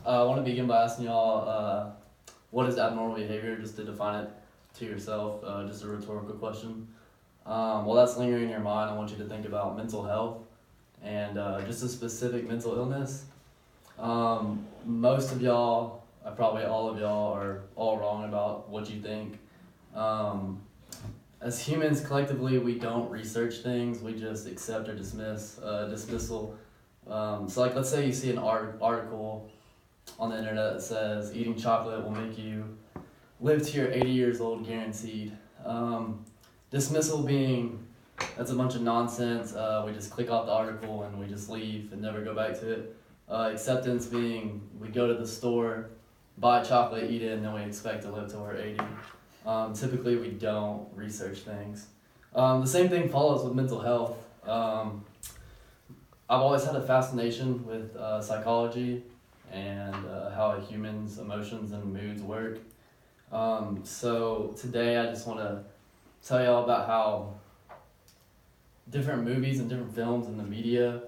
I want to begin by asking y'all, what is abnormal behavior, just to define it to yourself, just a rhetorical question. While that's lingering in your mind, I want you to think about mental health and just a specific mental illness. Most of y'all, probably all of y'all, are all wrong about what you think. As humans, collectively, we don't research things, we just accept or dismiss, dismissal. So let's say you see an article on the internet that says eating chocolate will make you live to your 80 years old guaranteed. Dismissal being that's a bunch of nonsense. We just click off the article and we just leave and never go back to it. Acceptance being we go to the store, buy chocolate, eat it, and then we expect to live till we're 80. Typically, we don't research things. The same thing follows with mental health. I've always had a fascination with psychology and how a human's emotions and moods work. So today I just want to tell y'all about how different movies and different films in the media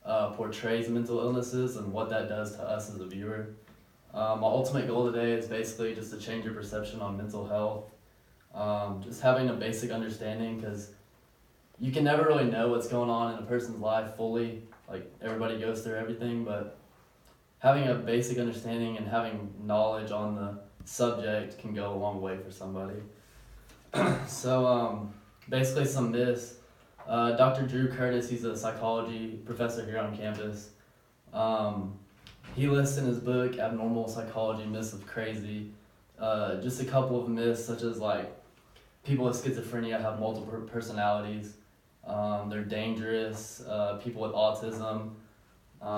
portrays mental illnesses and what that does to us as a viewer. My ultimate goal today is basically just to change your perception on mental health. Just having a basic understanding, because you can never really know what's going on in a person's life fully. Like, everybody goes through everything, but having a basic understanding and having knowledge on the subject can go a long way for somebody. So basically some myths. Dr. Drew Curtis, he's a psychology professor here on campus. He lists in his book, Abnormal Psychology Myths of Crazy, just a couple of myths, such as people with schizophrenia have multiple personalities. They're dangerous. People with autism,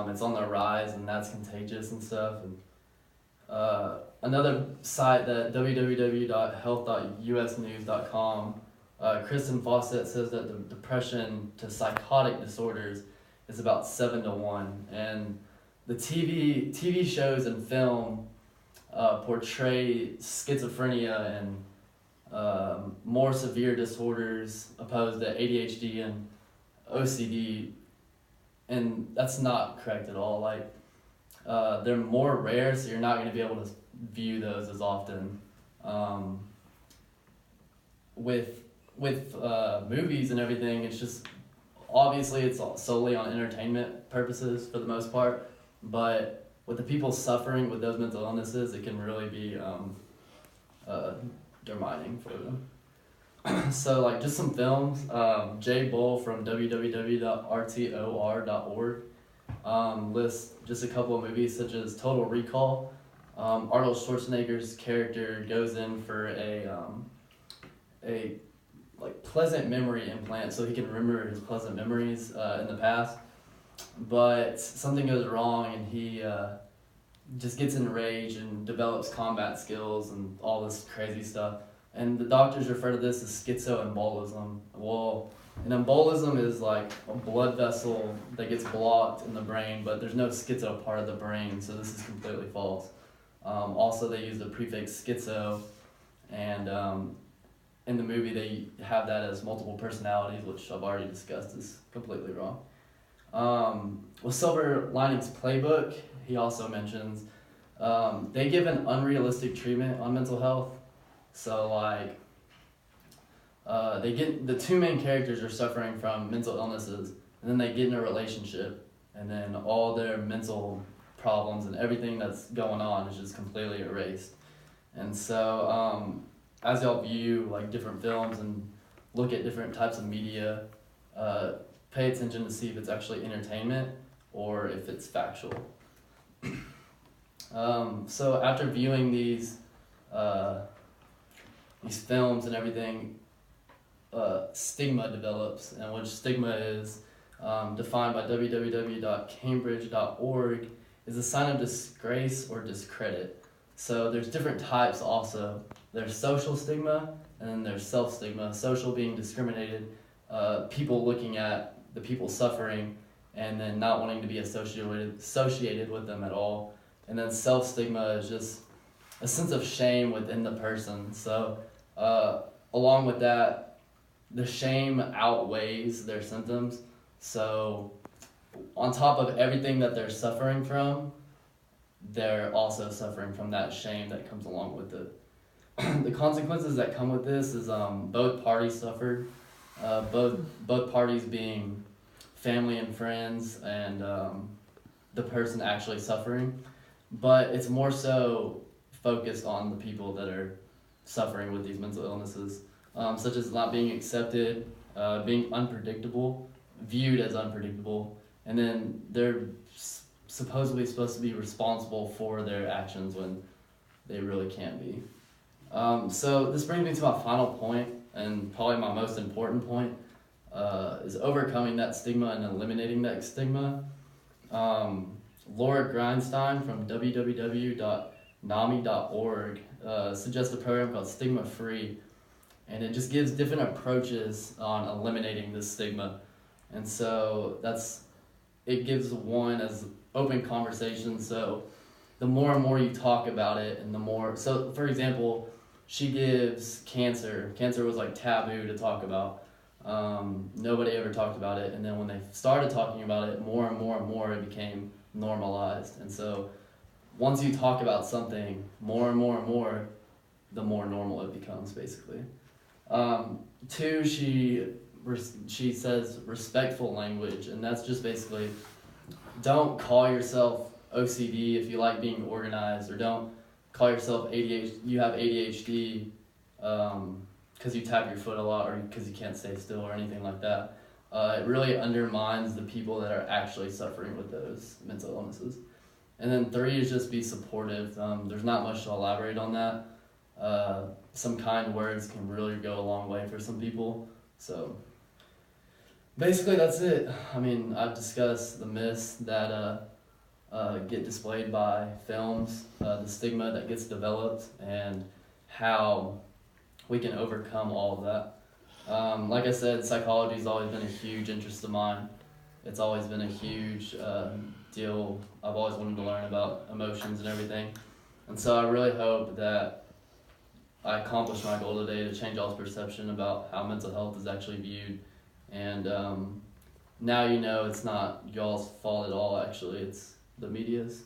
it's on the rise and that's contagious and stuff. And another site, that www.health.usnews.com, Kristen Fawcett says that the depression to psychotic disorders is about 7-1, and the TV shows and film portray schizophrenia and more severe disorders opposed to ADHD and OCD, and that's not correct at all. They're more rare, so you're not going to be able to view those as often. With movies and everything, it's just obviously it's solely on entertainment purposes for the most part, but with the people suffering with those mental illnesses, it can really be dermining for them. So just some films. Jay Bull from www.rtor.org lists just a couple of movies such as Total Recall. Arnold Schwarzenegger's character goes in for a pleasant memory implant so he can remember his pleasant memories in the past, but something goes wrong and he just gets enraged and develops combat skills and all this crazy stuff. And the doctors refer to this as schizoembolism. Well, an embolism is like a blood vessel that gets blocked in the brain, but there's no schizo part of the brain, so this is completely false. Also, they use the prefix schizo, and in the movie they have that as multiple personalities, which I've already discussed is completely wrong. With Silver Linings Playbook, he also mentions they give an unrealistic treatment on mental health. So they get the two main characters are suffering from mental illnesses, and then they get in a relationship, and then all their mental problems and everything that's going on is just completely erased. And so as y'all view different films and look at different types of media, pay attention to see if it's actually entertainment or if it's factual. So after viewing these films and everything, stigma develops, and which stigma is defined by www.cambridge.org, is a sign of disgrace or discredit. So there's different types also. There's social stigma, and then there's self-stigma. Social being discriminated, people looking at the people suffering and then not wanting to be associated with them at all. And then self-stigma is just a sense of shame within the person. So along with that, the shame outweighs their symptoms. So on top of everything that they're suffering from, they're also suffering from that shame that comes along with it. The consequences that come with this is both parties suffered, both parties being family and friends and the person actually suffering, but it's more so focused on the people that are suffering with these mental illnesses, such as not being accepted, being unpredictable, viewed as unpredictable, and then they're supposedly supposed to be responsible for their actions when they really can't be. So this brings me to my final point, and probably my most important point, is overcoming that stigma and eliminating that stigma. Laura Grindstein from www.nami.org suggests a program called Stigma Free, and it just gives different approaches on eliminating this stigma. And so it gives one as open conversation. So the more and more you talk about it, and the more, so for example, she gives cancer. Cancer was like taboo to talk about. Nobody ever talked about it, and then when they started talking about it, more and more and more, it became normalized. And so once you talk about something more and more and more, the more normal it becomes, basically. Two, she says respectful language, and that's just basically, don't call yourself OCD if you like being organized, or don't call yourself you have ADHD because you tap your foot a lot, or because you can't stay still, or anything like that. It really undermines the people that are actually suffering with those mental illnesses. And then three is just be supportive. There's not much to elaborate on that. Some kind words can really go a long way for some people. So basically that's it. I mean, I've discussed the myths that get displayed by films, the stigma that gets developed, and how we can overcome all of that. Like I said, psychology has always been a huge interest of mine. It's always been a huge deal. I've always wanted to learn about emotions and everything. And so I really hope that I accomplished my goal today to change y'all's perception about how mental health is actually viewed. And now you know it's not y'all's fault at all, actually. It's the media's.